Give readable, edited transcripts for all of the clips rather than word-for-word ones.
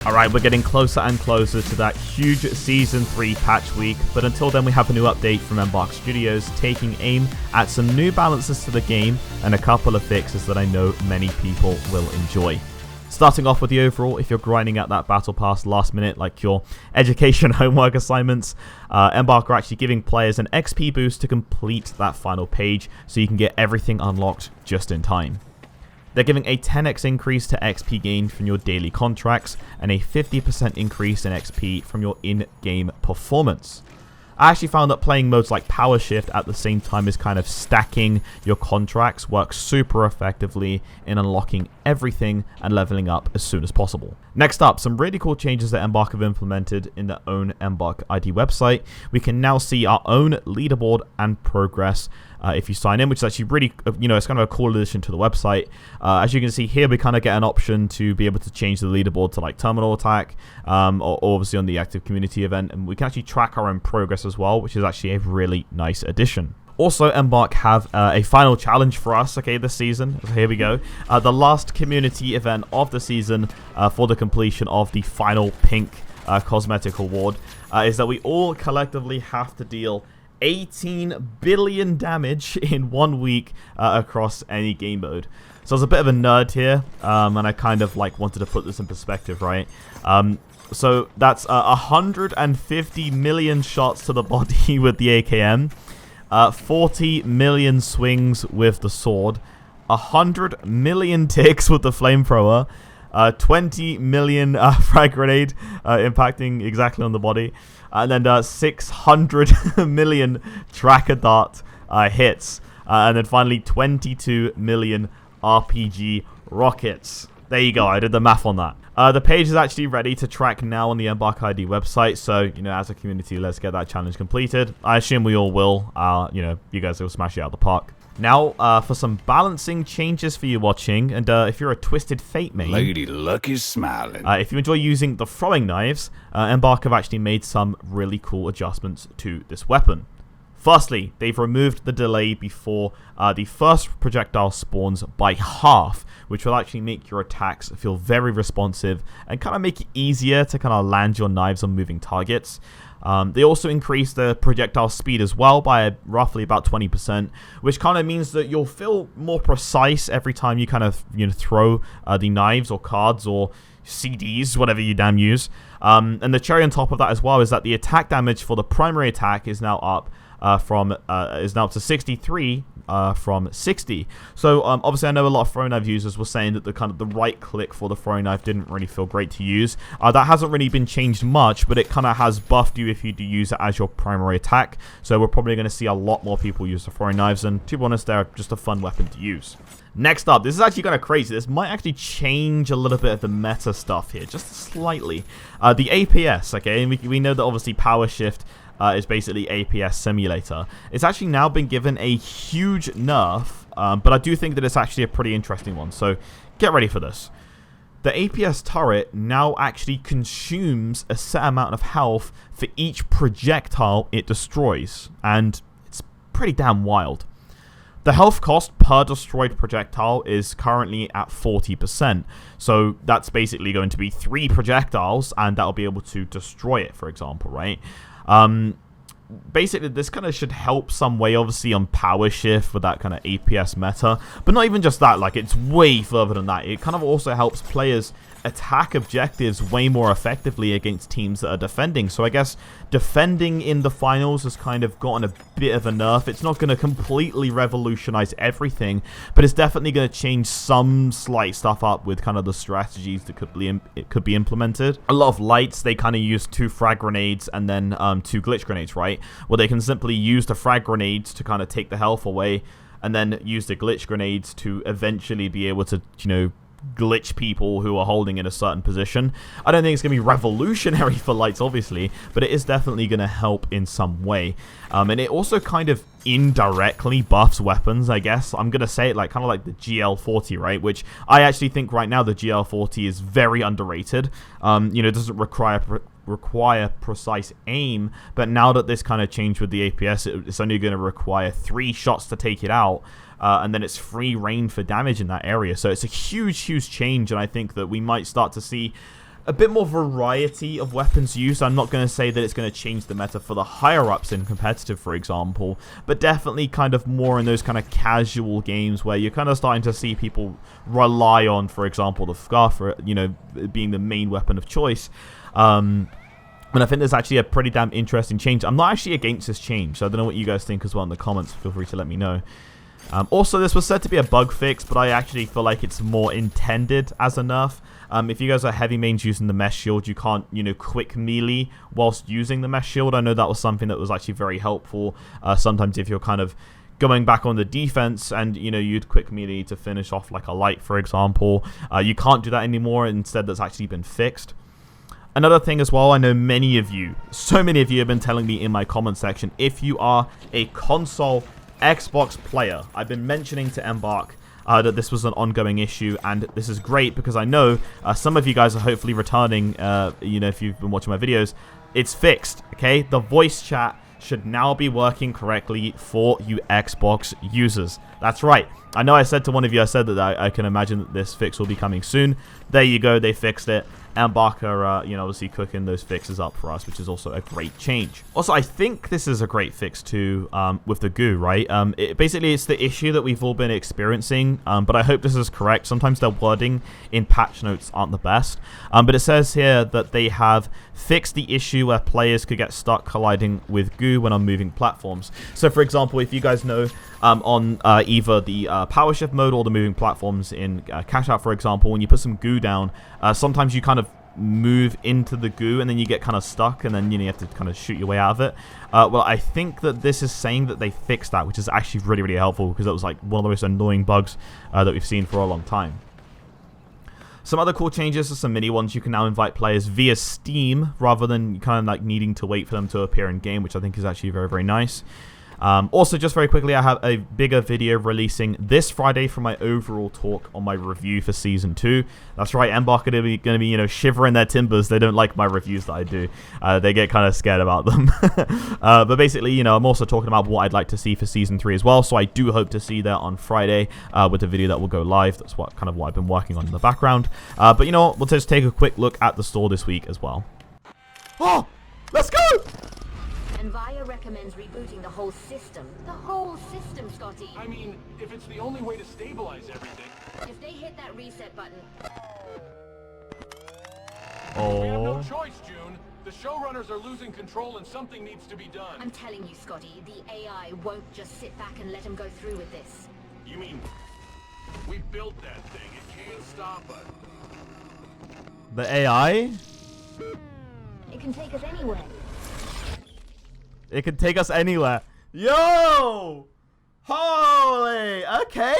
Alright, we're getting closer and closer to that huge Season 3 patch week, but until then we have a new update from Embark Studios taking aim at some new balances to the game and a couple of fixes that I know many people will enjoy. Starting off with the overall, if you're grinding out that battle pass last minute like your education homework assignments, Embark are actually giving players an XP boost to complete that final page so you can get everything unlocked just in time. They're giving a 10x increase to XP gained from your daily contracts and a 50% increase in XP from your in-game performance. I actually found that playing modes like Power Shift at the same time as kind of stacking your contracts works super effectively in unlocking everything and leveling up as soon as possible. Next up, some really cool changes that Embark have implemented in their own Embark ID website. We can now see our own leaderboard and progress if you sign in, which is actually really, it's kind of a cool addition to the website. As you can see here, we kind of get an option to be able to change the leaderboard to like terminal attack, or obviously on the active community event, and we can actually track our own progress as well, which is actually a really nice addition. Also, Embark have a final challenge for us, this season. So here we go. The last community event of the season for the completion of the final pink cosmetic award is that we all collectively have to deal 18 billion damage in 1 week across any game mode. So I was a bit of a nerd here, and I kind of wanted to put this in perspective, right? So that's 150 million shots to the body with the AKM. 40 million swings with the sword, 100 million ticks with the flamethrower, 20 million frag grenade impacting exactly on the body, and then 600 million tracker dart hits, and then finally 22 million RPG rockets. There you go, I did the math on that. The page is actually ready to track now on the Embark ID website, so, as a community, let's get that challenge completed. I assume we all will. You guys will smash it out of the park. Now, for some balancing changes for you watching, and if you're a Twisted Fate main... Lady Luck is smiling. If you enjoy using the throwing knives, Embark have actually made some really cool adjustments to this weapon. Firstly, they've removed the delay before the first projectile spawns by half, which will actually make your attacks feel very responsive and kind of make it easier to kind of land your knives on moving targets. They also increased the projectile speed as well by roughly about 20%, which kind of means that you'll feel more precise every time you kind of throw the knives or cards or CDs, whatever you damn use. And the cherry on top of that as well is that the attack damage for the primary attack is now up to 63 from 60. So obviously I know a lot of throwing knife users were saying that the right click for the throwing knife didn't really feel great to use. That hasn't really been changed much, but it kind of has buffed you if you do use it as your primary attack. So we're probably going to see a lot more people use the throwing knives, and to be honest, they're just a fun weapon to use. Next up, this is actually kind of crazy. This might actually change a little bit of the meta stuff here, just slightly. The APS, and we know that obviously Power Shift is basically APS simulator. It's actually now been given a huge nerf, but I do think that it's actually a pretty interesting one, so get ready for this. The APS turret now actually consumes a set amount of health for each projectile it destroys, and it's pretty damn wild. The health cost per destroyed projectile is currently at 40%, so that's basically going to be 3 projectiles, and that'll be able to destroy it, for example, right? Basically, this kind of should help some way, obviously, on Power Shift with that kind of APS meta. But not even just that, it's way further than that. It kind of also helps players attack objectives way more effectively against teams that are defending. So I guess defending in the finals has kind of gotten a bit of a nerf. It's not going to completely revolutionize everything, but it's definitely going to change some slight stuff up with kind of the strategies that could be implemented. A lot of lights, they kind of use 2 frag grenades and then 2 glitch grenades, right? Well, they can simply use the frag grenades to kind of take the health away, and then use the glitch grenades to eventually be able to, glitch people who are holding in a certain position. I don't think it's going to be revolutionary for lights, obviously, but it is definitely going to help in some way. And it also kind of indirectly buffs weapons, I guess. I'm going to say it kind of like the GL40, right? Which I actually think right now the GL40 is very underrated. It doesn't require precise aim, but now that this kind of changed with the APS, it's only going to require 3 shots to take it out. And then it's free reign for damage in that area. So it's a huge, huge change, and I think that we might start to see a bit more variety of weapons used. I'm not going to say that it's going to change the meta for the higher-ups in competitive, for example, but definitely kind of more in those kind of casual games where you're kind of starting to see people rely on, for example, the scarf, you know, being the main weapon of choice. And I think there's actually a pretty damn interesting change. I'm not actually against this change, so I don't know what you guys think as well in the comments. Feel free to let me know. Also, this was said to be a bug fix, but I actually feel like it's more intended as a nerf. If you guys are heavy mains using the mesh shield, you can't, you know, quick melee whilst using the mesh shield. I know that was something that was actually very helpful. Sometimes if you're kind of going back on the defense and, you know, you'd quick melee to finish off like a light, for example. You can't do that anymore. Instead, that's actually been fixed. Another thing as well, I know many of you, so many of you have been telling me in my comment section, if you are a console Xbox player, I've been mentioning to Embark that this was an ongoing issue, and this is great because I know some of you guys are hopefully returning, you know, if you've been watching my videos. It's fixed, okay? The voice chat should now be working correctly for you Xbox users. That's right. I know I said to one of you, I said that I can imagine that this fix will be coming soon. There you go, they fixed it. Embark are, you know, obviously cooking those fixes up for us, which is also a great change. Also, I think this is a great fix too, with the goo, right? Basically, it's the issue that we've all been experiencing, but I hope this is correct. Sometimes their wording in patch notes aren't the best, but it says here that they have fixed the issue where players could get stuck colliding with goo when on moving platforms. So, for example, if you guys know, on either the power shift mode or the moving platforms in cash out, for example, when you put some goo down, sometimes you kind of move into the goo and then you get kind of stuck, and then, you know, you have to kind of shoot your way out of it. Well, I think that this is saying that they fixed that, which is actually really, really helpful, because that was like one of the most annoying bugs that we've seen for a long time. Some other cool changes are some mini ones. You can now invite players via Steam rather than kind of like needing to wait for them to appear in game, which I think is actually very, very nice. Also, just very quickly, I have a bigger video releasing this Friday for my overall talk on my review for Season 2. That's right, Embark are going to be, you know, shivering their timbers. They don't like my reviews that I do. They get kind of scared about them. But basically, you know, I'm also talking about what I'd like to see for Season 3 as well. So I do hope to see that on Friday with the video that will go live. That's what I've been working on in the background. But you know what? We'll just take a quick look at the store this week as well. Oh, let's go! Envia recommends rebooting the whole system. The whole system, Scotty. I mean, if it's the only way to stabilize everything. If they hit that reset button... We have no choice, June. The showrunners are losing control and something needs to be done. I'm telling you, Scotty, the AI won't just sit back and let him go through with this. You mean, we built that thing. It can't stop us. The AI? It can take us anywhere. It can take us anywhere. Yo! Holy! Okay.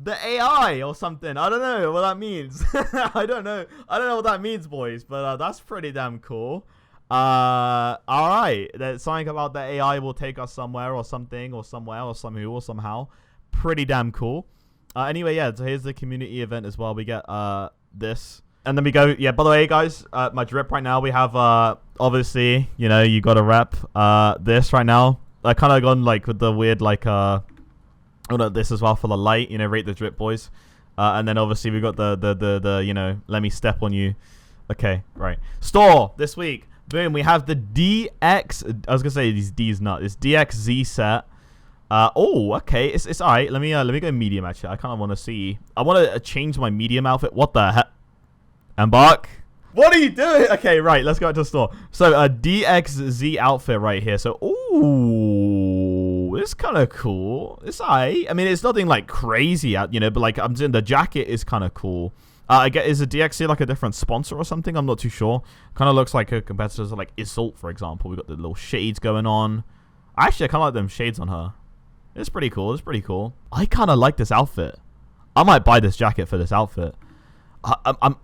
The AI or something. I don't know what that means. I don't know what that means, boys. But that's pretty damn cool. Alright. There's something about the AI will take us somewhere or something or somewhere or somehow or somehow. Pretty damn cool. Anyway, yeah. So here's the community event as well. We get this. And then we go, yeah, by the way, guys, my drip right now, we have, obviously, you know, you got to rep this right now. I kind of gone, like, with the weird, like, oh, no, this as well for the light, you know, rate the drip, boys. And then, obviously, we got the you know, let me step on you. Okay, right. Store this week. Boom, we have the DX, I was going to say these D's not, it's DXZ set. Oh, okay, it's all right. Let me go medium, actually. I kind of want to see. I want to change my medium outfit. What the heck? Embark, what are you doing? Okay, right, let's go to the store. So a DXZ outfit right here. So, ooh, it's kind of cool. It's alright. I mean, it's nothing like crazy out, you know, but like I'm saying, the jacket is kind of cool. I get, is a DXZ like a different sponsor or something? I'm not too sure. Kind of looks like a competitor like Isolt, for example. We got the little shades going on. Actually, I kind of like them shades on her. It's pretty cool. It's pretty cool. I kind of like this outfit. I might buy this jacket for this outfit.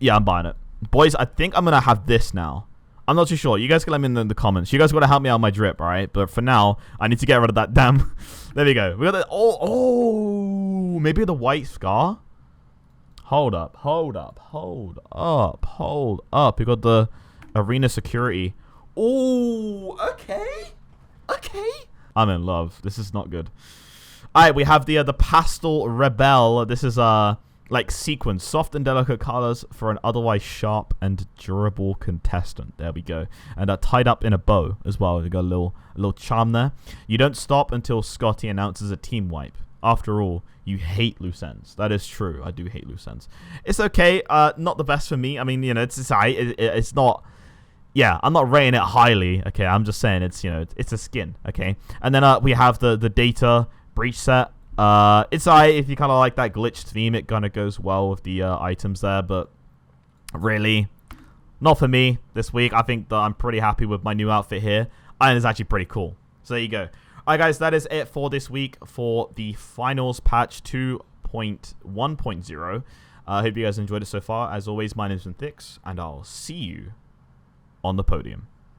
Yeah, I'm buying it. Boys, I think I'm going to have this now. I'm not too sure. You guys can let me know in the comments. You guys got to help me out with my drip, all right? But for now, I need to get rid of that damn... There we go. We got the... Oh, maybe the white scar? Hold up. We got the arena security. Oh, okay. Okay. I'm in love. This is not good. All right, we have the Pastel Rebel. This is... like sequins, soft and delicate colors for an otherwise sharp and durable contestant. There we go. And tied up in a bow as well. We got a little charm there. You don't stop until Scotty announces a team wipe. After all, you hate loose ends. That is true. I do hate loose ends. It's okay. Not the best for me. I mean, you know, it's not. Yeah, I'm not rating it highly. Okay, I'm just saying it's, you know, it's a skin. Okay, and then we have the data breach set. It's alright if you kind of like that glitched theme. It kind of goes well with the items there, but really, not for me this week. I think that I'm pretty happy with my new outfit here, and it's actually pretty cool. So there you go. Alright guys, that is it for this week for the finals patch 2.1.0. I hope you guys enjoyed it so far. As always, my name is THiiXY, and I'll see you on the podium.